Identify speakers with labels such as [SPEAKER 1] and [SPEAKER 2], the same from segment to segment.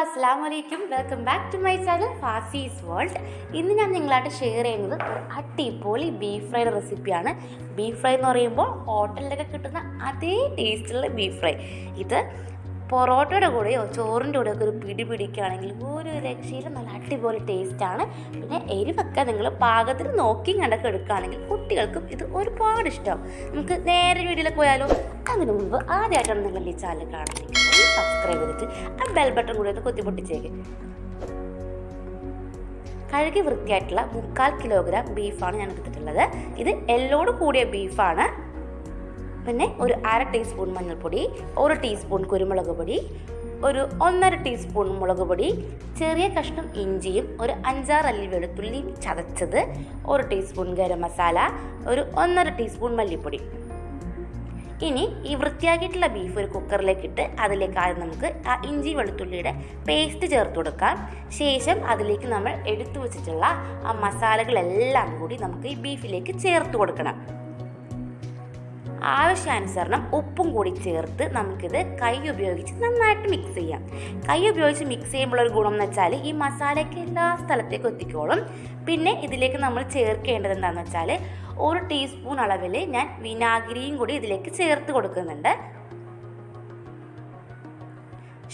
[SPEAKER 1] അസ്സാം വലൈക്കും. Welcome back to my channel Fasi's world. ഇന്ന് ഞാൻ നിങ്ങളായിട്ട് ഷെയർ ചെയ്യുന്നത് ഒരു അടിപൊളി ബീഫ് ഫ്രൈയുടെ റെസിപ്പിയാണ്. ബീഫ് ഫ്രൈ എന്ന് പറയുമ്പോൾ ഹോട്ടലിലൊക്കെ കിട്ടുന്ന അതേ ടേസ്റ്റുള്ള ബീഫ് ഫ്രൈ. ഇത് പൊറോട്ടയുടെ കൂടെയോ ചോറിൻ്റെ കൂടെയൊക്കെ ഒരു പിടി പിടിക്കുകയാണെങ്കിൽ ഒരു രക്ഷയിൽ നല്ല അടിപൊളി ടേസ്റ്റാണ്. പിന്നെ എരിവൊക്കെ നിങ്ങൾ പാകത്തിന് നോക്കി കണ്ടൊക്കെ എടുക്കുകയാണെങ്കിൽ കുട്ടികൾക്കും ഇത് ഒരുപാട് ഇഷ്ടമാവും. നമുക്ക് നേരെ വീഡിയോയിലേക്ക് പോയാലോ? അതിനു മുമ്പ് ആദ്യമായിട്ടാണ് നിങ്ങൾ ഈ ചാനൽ കാണുന്നെങ്കിൽ സബ്സ്ക്രൈബ് ചെയ്തിട്ട് ആ ബെൽ ബട്ടൺ കൂടി ഒന്ന് കുത്തിപ്പൊട്ടിച്ചേക്ക്. കഴുകി വൃത്തിയായിട്ടുള്ള 3/4 കിലോഗ്രാം ബീഫാണ് ഞാൻ എടുത്തിട്ടുള്ളത്. ഇത് എല്ലോട് കൂടിയ ബീഫാണ്. പിന്നെ ഒരു 1/2 ടീസ്പൂൺ മഞ്ഞൾപ്പൊടി, 1 ടീസ്പൂൺ കുരുമുളക് പൊടി, ഒരു 1/2 ടീസ്പൂൺ മുളക് പൊടി, ചെറിയ കഷ്ണം ഇഞ്ചിയും ഒരു 5-6 അല്ലി വെളുത്തുള്ളിയും ചതച്ചത്, 1 ടീസ്പൂൺ ഗരം മസാല, ഒരു 1/2 ടീസ്പൂൺ മല്ലിപ്പൊടി. ഇനി ഈ വൃത്തിയാക്കിയിട്ടുള്ള ബീഫ് ഒരു കുക്കറിലേക്ക് ഇട്ട് അതിലേക്ക് ആദ്യം നമുക്ക് ആ ഇഞ്ചി വെളുത്തുള്ളിയുടെ പേസ്റ്റ് ചേർത്ത് കൊടുക്കാം. ശേഷം അതിലേക്ക് നമ്മൾ എടുത്തു വെച്ചിട്ടുള്ള ആ മസാലകളെല്ലാം കൂടി നമുക്ക് ഈ ബീഫിലേക്ക് ചേർത്ത് കൊടുക്കണം. ആവശ്യാനുസരണം ഉപ്പും കൂടി ചേർത്ത് നമുക്കിത് കൈ ഉപയോഗിച്ച് നന്നായിട്ട് മിക്സ് ചെയ്യാം. കൈ ഉപയോഗിച്ച് മിക്സ് ചെയ്യുമ്പോൾ ഒരു ഗുണം എന്ന് വെച്ചാൽ ഈ മസാലയ്ക്ക് എല്ലാ സ്ഥലത്തേക്കും എത്തിക്കോളും. പിന്നെ ഇതിലേക്ക് നമ്മൾ ചേർക്കേണ്ടത് എന്താണെന്ന് വെച്ചാൽ 1 ടീസ്പൂൺ അളവിൽ ഞാൻ വിനാഗിരിയും കൂടി ഇതിലേക്ക് ചേർത്ത് കൊടുക്കുന്നുണ്ട്.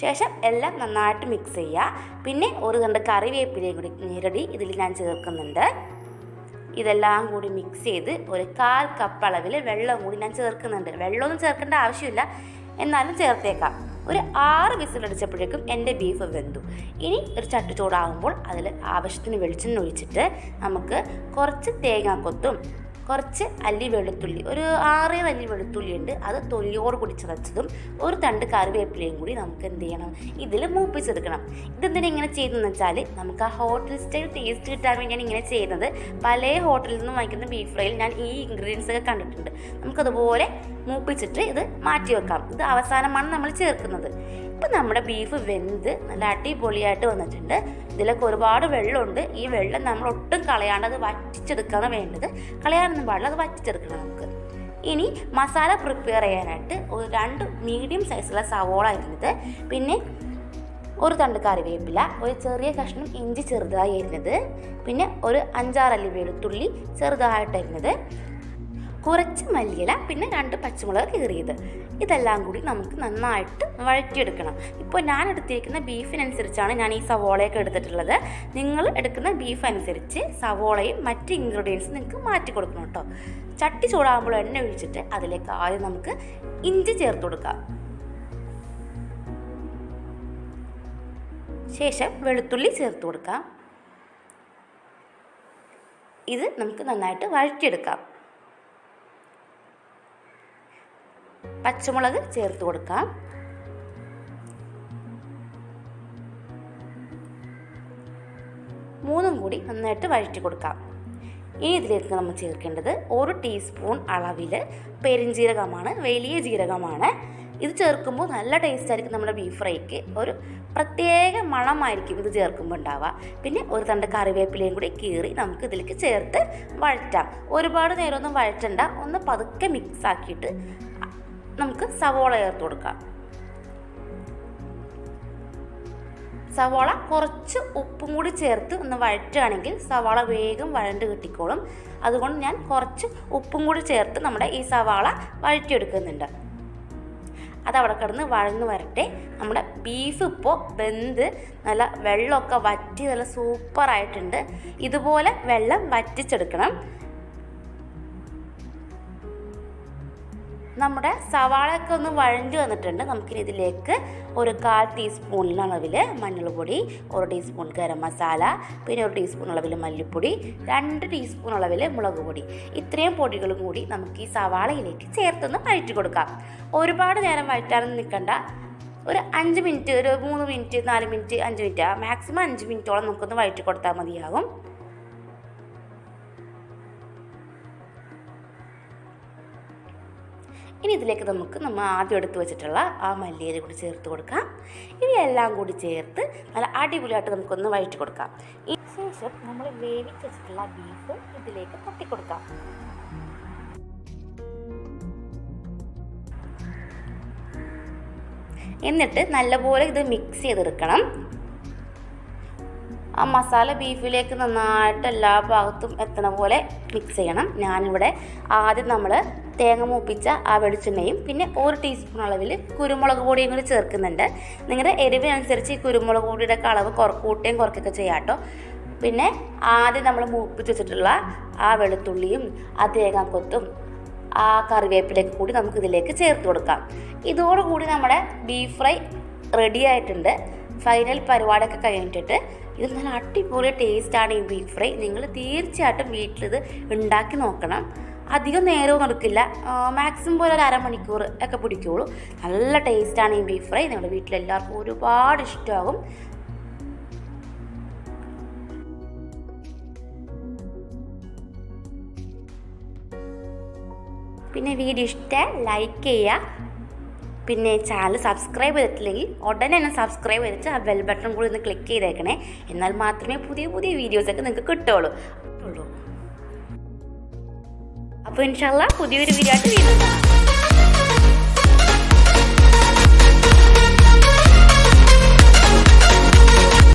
[SPEAKER 1] ശേഷം എല്ലാം നന്നായിട്ട് മിക്സ് ചെയ്യുക. പിന്നെ ഒരു തണ്ട് കറിവേപ്പിലയും കൂടി ഞെരടി ഇതിൽ ഞാൻ ചേർക്കുന്നുണ്ട്. ഇതെല്ലാം കൂടി മിക്സ് ചെയ്ത് ഒരു 1/4 കപ്പ് അളവിൽ വെള്ളം കൂടി ഞാൻ ചേർക്കുന്നുണ്ട്. വെള്ളമൊന്നും ചേർക്കേണ്ട ആവശ്യമില്ല, എന്നാലും ചേർത്തേക്കാം. ഒരു 6 വിസിലടിച്ചപ്പോഴേക്കും എൻ്റെ ബീഫ് വെന്തു. ഇനി ഒരു ചട്ടി ചൂടാകുമ്പോൾ അതിൽ ആവശ്യത്തിന് വെളിച്ചെണ്ണ ഒഴിച്ചിട്ട് നമുക്ക് കുറച്ച് തേങ്ങാക്കൊത്തും കുറച്ച് അല്ലി വെളുത്തുള്ളി, ഒരു 6 അല്ലി വെളുത്തുള്ളി ഉണ്ട്, അത് തൊലിയോട് കൂടി ചതച്ചതും ഒരു തണ്ട് കറിവേപ്പിലയും കൂടി നമുക്ക് എന്ത് ചെയ്യണം, ഇതിൽ മൂപ്പിച്ചെടുക്കണം. ഇതെന്തിനാ ഇങ്ങനെ ചെയ്തതെന്ന് വെച്ചാൽ നമുക്ക് ആ ഹോട്ടൽ സ്റ്റൈൽ ടേസ്റ്റ് കിട്ടാൻ വേണ്ടിയാണ് ഇങ്ങനെ ചെയ്യുന്നത്. പല ഹോട്ടലിൽ നിന്നും വാങ്ങിക്കുന്ന ബീഫ് ഫ്രൈയിൽ ഞാൻ ഈ ഇൻഗ്രീഡിയൻസ് ഒക്കെ കണ്ടിട്ടുണ്ട്. നമുക്കതുപോലെ മൂപ്പിച്ചിട്ട് ഇത് മാറ്റി വെക്കാം. ഇത് അവസാനമാണ് നമ്മൾ ചേർക്കുന്നത്. ഇപ്പം നമ്മുടെ ബീഫ് വെന്ത് നല്ല അടിപൊളിയായിട്ട് വന്നിട്ടുണ്ട്. ഇതിലൊക്കെ ഒരുപാട് വെള്ളമുണ്ട്. ഈ വെള്ളം നമ്മൾ ഒട്ടും കളയാണ്ട് അത് വറ്റിച്ചെടുക്കുകയാണ് വേണ്ടത്. കളയാനൊന്നും പാടില്ല, അത് വറ്റിച്ചെടുക്കണം നമുക്ക്. ഇനി മസാല പ്രിപ്പയർ ചെയ്യാനായിട്ട് ഒരു 2 മീഡിയം സൈസുള്ള സവോള അരിഞ്ഞത്, പിന്നെ ഒരു തണ്ട് കറിവേപ്പില, ഒരു ചെറിയ കഷ്ണം ഇഞ്ചി ചെറുതായി അരിഞ്ഞത്, പിന്നെ ഒരു 5-6 അല്ലി വെളുത്തുള്ളി ചെറുതായിട്ട് അരിഞ്ഞത്, കുറച്ച് മല്ലിയില, പിന്നെ 2 പച്ചമുളക് കീറിയത്. ഇതെല്ലാം കൂടി നമുക്ക് നന്നായിട്ട് വഴറ്റിയെടുക്കണം. ഇപ്പോൾ ഞാൻ എടുത്തിരിക്കുന്ന ബീഫിനനുസരിച്ചാണ് ഞാൻ ഈ സവോളയൊക്കെ എടുത്തിട്ടുള്ളത്. നിങ്ങൾ എടുക്കുന്ന ബീഫ് അനുസരിച്ച് സവോളയും മറ്റ് ഇൻഗ്രീഡിയൻസും നിങ്ങൾക്ക് മാറ്റി കൊടുക്കണം കേട്ടോ. ചട്ടി ചൂടാകുമ്പോൾ എണ്ണ ഒഴിച്ചിട്ട് അതിലേക്ക് ആദ്യം നമുക്ക് ഇഞ്ചി ചേർത്ത് കൊടുക്കാം. ശേഷം വെളുത്തുള്ളി ചേർത്ത് കൊടുക്കാം. ഇത് നമുക്ക് നന്നായിട്ട് വഴറ്റിയെടുക്കാം. പച്ചമുളക് ചേർത്ത് കൊടുക്കാം. മൂന്നും കൂടി നന്നായിട്ട് വഴറ്റി കൊടുക്കാം. ഇനി ഇതിലേക്ക് നമ്മൾ ചേർക്കേണ്ടത് 1 ടീസ്പൂൺ അളവിൽ പെരുംജീരകമാണ്, വലിയ ജീരകമാണ്. ഇത് ചേർക്കുമ്പോൾ നല്ല ടേസ്റ്റ് ആയിരിക്കും. നമ്മുടെ ബീഫ് ഫ്രൈക്ക് ഒരു പ്രത്യേക മണമായിരിക്കും ഇത് ചേർക്കുമ്പോൾ ഉണ്ടാവുക. പിന്നെ ഒരു തണ്ട് കറിവേപ്പിലയും കൂടി കീറി നമുക്ക് ഇതിലേക്ക് ചേർത്ത് വഴറ്റാം. ഒരുപാട് നേരമൊന്നും വഴറ്റണ്ട, ഒന്ന് പതുക്കെ മിക്സ് ആക്കിയിട്ട് നമുക്ക് സവോള ചേർത്ത് കൊടുക്കാം. സവാള കുറച്ച് ഉപ്പും കൂടി ചേർത്ത് ഒന്ന് വഴറ്റുകയാണെങ്കിൽ സവാള വേഗം വഴണ്ട് കിട്ടിക്കോളും. അതുകൊണ്ട് ഞാൻ കുറച്ച് ഉപ്പും കൂടി ചേർത്ത് നമ്മുടെ ഈ സവാള വഴറ്റിയെടുക്കുന്നുണ്ട്. അതവിടെ കിടന്ന് വഴന്ന് വരട്ടെ. നമ്മുടെ ബീഫ് ഇപ്പോൾ വെന്ത് നല്ല വെള്ളമൊക്കെ വറ്റി നല്ല സൂപ്പറായിട്ടുണ്ട്. ഇതുപോലെ വെള്ളം വറ്റിച്ചെടുക്കണം. നമ്മുടെ സവാളയൊക്കെ ഒന്ന് വഴഞ്ഞു വന്നിട്ടുണ്ട്. നമുക്കിനി ഇതിലേക്ക് ഒരു 1/4 ടീസ്പൂൺ അളവിൽ മഞ്ഞൾപ്പൊടി, 1 ടീസ്പൂൺ ഗരം മസാല, പിന്നെ 1 ടീസ്പൂൺ അളവിൽ മല്ലിപ്പൊടി, 2 ടീസ്പൂൺ അളവിൽ മുളക് പൊടി, ഇത്രയും പൊടികളും കൂടി നമുക്ക് ഈ സവാളയിലേക്ക് ചേർത്തൊന്ന് വഴറ്റി കൊടുക്കാം. ഒരുപാട് നേരം വഴറ്റാനൊന്നും നിൽക്കണ്ട. ഒരു 5 മിനിറ്റ്, ഒരു 3 മിനിറ്റ്, 4 മിനിറ്റ്, 5 മിനിറ്റ്, മാക്സിമം 5 മിനിറ്റോളം നമുക്കൊന്ന് വഴറ്റി കൊടുത്താൽ മതിയാകും. ഇനി ഇതിലേക്ക് നമ്മൾ ആദ്യം എടുത്ത് വെച്ചിട്ടുള്ള ആ മല്ലിയില കൂടി ചേർത്ത് കൊടുക്കാം. ഇനി എല്ലാം കൂടി ചേർത്ത് നല്ല അടിപൊളിയായിട്ട് നമുക്കൊന്ന് വഴറ്റി കൊടുക്കാം. ശേഷം നമ്മൾ വേവിച്ച് വെച്ചിട്ടുള്ള ബീഫ് ഇതിലേക്ക് തട്ടിക്കൊടുക്കാം. എന്നിട്ട് നല്ലപോലെ ഇത് മിക്സ് ചെയ്തെടുക്കണം. ആ മസാല ബീഫിലേക്ക് നന്നായിട്ട് എല്ലാ ഭാഗത്തും എത്തണ പോലെ മിക്സ് ചെയ്യണം. ഞാനിവിടെ ആദ്യം നമ്മൾ തേങ്ങ മൂപ്പിച്ച ആ വെളിച്ചെണ്ണയും പിന്നെ 1 ടീസ്പൂൺ അളവിൽ കുരുമുളക് പൊടിയും കൂടി ചേർക്കുന്നുണ്ട്. നിങ്ങളുടെ എരിവിനനുസരിച്ച് ഈ കുരുമുളക് പൊടിയുടെ അളവ് കൂട്ടുകയും കുറയ്ക്കുകയൊക്കെ ചെയ്യാം കേട്ടോ. പിന്നെ ആദ്യം നമ്മൾ മൂപ്പിച്ച് വെച്ചിട്ടുള്ള ആ വെളുത്തുള്ളിയും ആ തേങ്ങാക്കൊത്തും ആ കറിവേപ്പിലേക്ക് കൂടി നമുക്കിതിലേക്ക് ചേർത്ത് കൊടുക്കാം. ഇതോടുകൂടി നമ്മുടെ ബീഫ് ഫ്രൈ റെഡി ആയിട്ടുണ്ട്. ഫൈനൽ പരിപാടിയൊക്കെ കഴിഞ്ഞിട്ട് ഇത് നല്ല അടിപൊളി ടേസ്റ്റാണ് ഈ ബീഫ് ഫ്രൈ. നിങ്ങൾ തീർച്ചയായിട്ടും വീട്ടിലിത് ഉണ്ടാക്കി നോക്കണം. അധികം നേരവും എടുക്കില്ല, മാക്സിമം പോലെ ഒരു അരമണിക്കൂർ ഒക്കെ പിടിക്കുകയുള്ളൂ. നല്ല ടേസ്റ്റാണ് ഈ ബീഫ് ഫ്രൈ. നമ്മുടെ വീട്ടിലെല്ലാവർക്കും ഒരുപാട് ഇഷ്ടമാകും. പിന്നെ വീഡിയോ ഇഷ്ടം ലൈക്ക് ചെയ്യുക. പിന്നെ ചാനൽ സബ്സ്ക്രൈബ് ചെയ്തിട്ടില്ലെങ്കിൽ ഉടനെ തന്നെ സബ്സ്ക്രൈബ് ചെയ്തിട്ട് ആ ബെൽ ബട്ടൺ കൂടി ഒന്ന് ക്ലിക്ക് ചെയ്തേക്കണേ. എന്നാൽ മാത്രമേ പുതിയ പുതിയ വീഡിയോസൊക്കെ നിങ്ങൾക്ക് കിട്ടുള്ളൂ. അപ്പോൾ ഇൻഷാല്ലാ പുതിയൊരു വീഡിയോ ആയിട്ട് വീണ്ടും